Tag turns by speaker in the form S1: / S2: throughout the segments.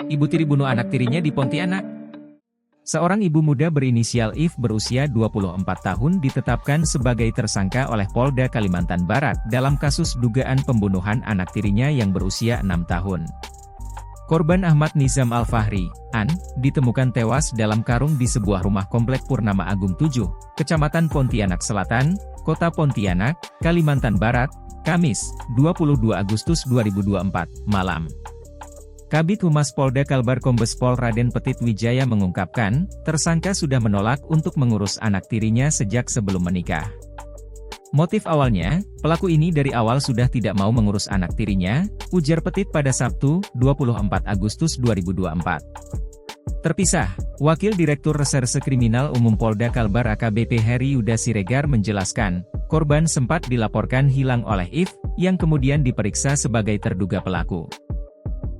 S1: Ibu tiri bunuh anak tirinya di Pontianak. Seorang ibu muda berinisial If berusia 24 tahun ditetapkan sebagai tersangka oleh Polda Kalimantan Barat dalam kasus dugaan pembunuhan anak tirinya yang berusia 6 tahun. Korban Ahmad Nizam Al-Fahri, An, ditemukan tewas dalam karung di sebuah rumah komplek Purnama Agung 7, Kecamatan Pontianak Selatan, Kota Pontianak, Kalimantan Barat, Kamis, 22 Agustus 2024, malam. Kabid Humas Polda Kalbar Kombes Pol Raden Petit Wijaya mengungkapkan, tersangka sudah menolak untuk mengurus anak tirinya sejak sebelum menikah. Motif awalnya, pelaku ini dari awal sudah tidak mau mengurus anak tirinya, ujar Petit pada Sabtu, 24 Agustus 2024. Terpisah, Wakil Direktur Reserse Kriminal Umum Polda Kalbar AKBP Heri Yuda Siregar menjelaskan, korban sempat dilaporkan hilang oleh If, yang kemudian diperiksa sebagai terduga pelaku.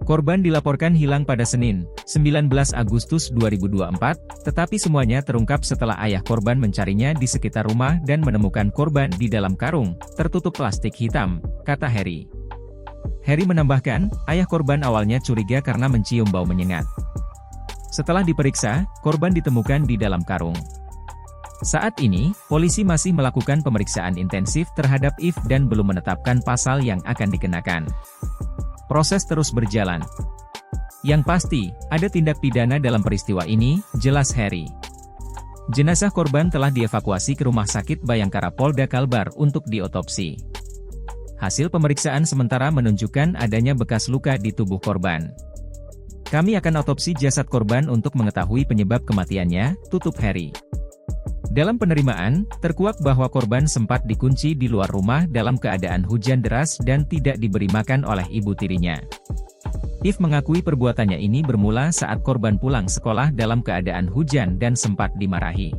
S1: Korban dilaporkan hilang pada Senin, 19 Agustus 2024, tetapi semuanya terungkap setelah ayah korban mencarinya di sekitar rumah dan menemukan korban di dalam karung, tertutup plastik hitam, kata Heri. Heri menambahkan, ayah korban awalnya curiga karena mencium bau menyengat. Setelah diperiksa, korban ditemukan di dalam karung. Saat ini, polisi masih melakukan pemeriksaan intensif terhadap If dan belum menetapkan pasal yang akan dikenakan. Proses terus berjalan. Yang pasti, ada tindak pidana dalam peristiwa ini, jelas Heri. Jenazah korban telah dievakuasi ke Rumah Sakit Bayangkara Polda Kalbar untuk diotopsi. Hasil pemeriksaan sementara menunjukkan adanya bekas luka di tubuh korban. Kami akan otopsi jasad korban untuk mengetahui penyebab kematiannya, tutup Heri. Dalam penerimaan, terkuak bahwa korban sempat dikunci di luar rumah dalam keadaan hujan deras dan tidak diberi makan oleh ibu tirinya. If mengakui perbuatannya ini bermula saat korban pulang sekolah dalam keadaan hujan dan sempat dimarahi.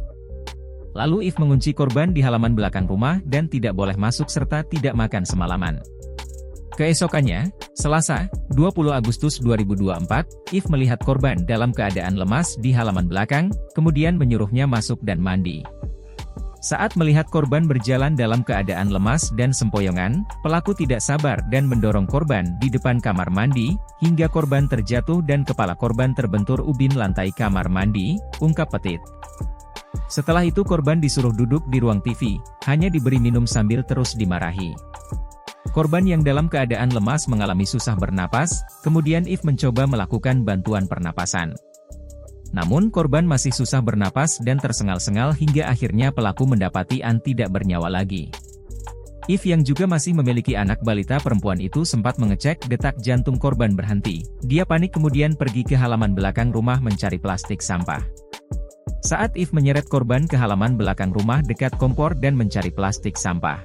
S1: Lalu If mengunci korban di halaman belakang rumah dan tidak boleh masuk serta tidak makan semalaman. Keesokannya, Selasa, 20 Agustus 2024, If melihat korban dalam keadaan lemas di halaman belakang, kemudian menyuruhnya masuk dan mandi. Saat melihat korban berjalan dalam keadaan lemas dan sempoyongan, pelaku tidak sabar dan mendorong korban di depan kamar mandi, hingga korban terjatuh dan kepala korban terbentur ubin lantai kamar mandi, ungkap Petit. Setelah itu korban disuruh duduk di ruang TV, hanya diberi minum sambil terus dimarahi. Korban yang dalam keadaan lemas mengalami susah bernapas, kemudian If mencoba melakukan bantuan pernapasan. Namun korban masih susah bernapas dan tersengal-sengal hingga akhirnya pelaku mendapati An tidak bernyawa lagi. If yang juga masih memiliki anak balita perempuan itu sempat mengecek detak jantung korban berhenti. Dia panik kemudian pergi ke halaman belakang rumah mencari plastik sampah. Saat If menyeret korban ke halaman belakang rumah dekat kompor dan mencari plastik sampah.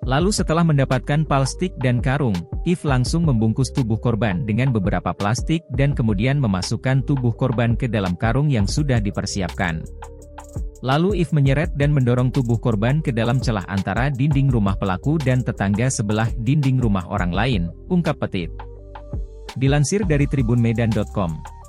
S1: Lalu setelah mendapatkan plastik dan karung, If langsung membungkus tubuh korban dengan beberapa plastik dan kemudian memasukkan tubuh korban ke dalam karung yang sudah dipersiapkan. Lalu If menyeret dan mendorong tubuh korban ke dalam celah antara dinding rumah pelaku dan tetangga sebelah dinding rumah orang lain, ungkap Petit. Dilansir dari tribunmedan.com.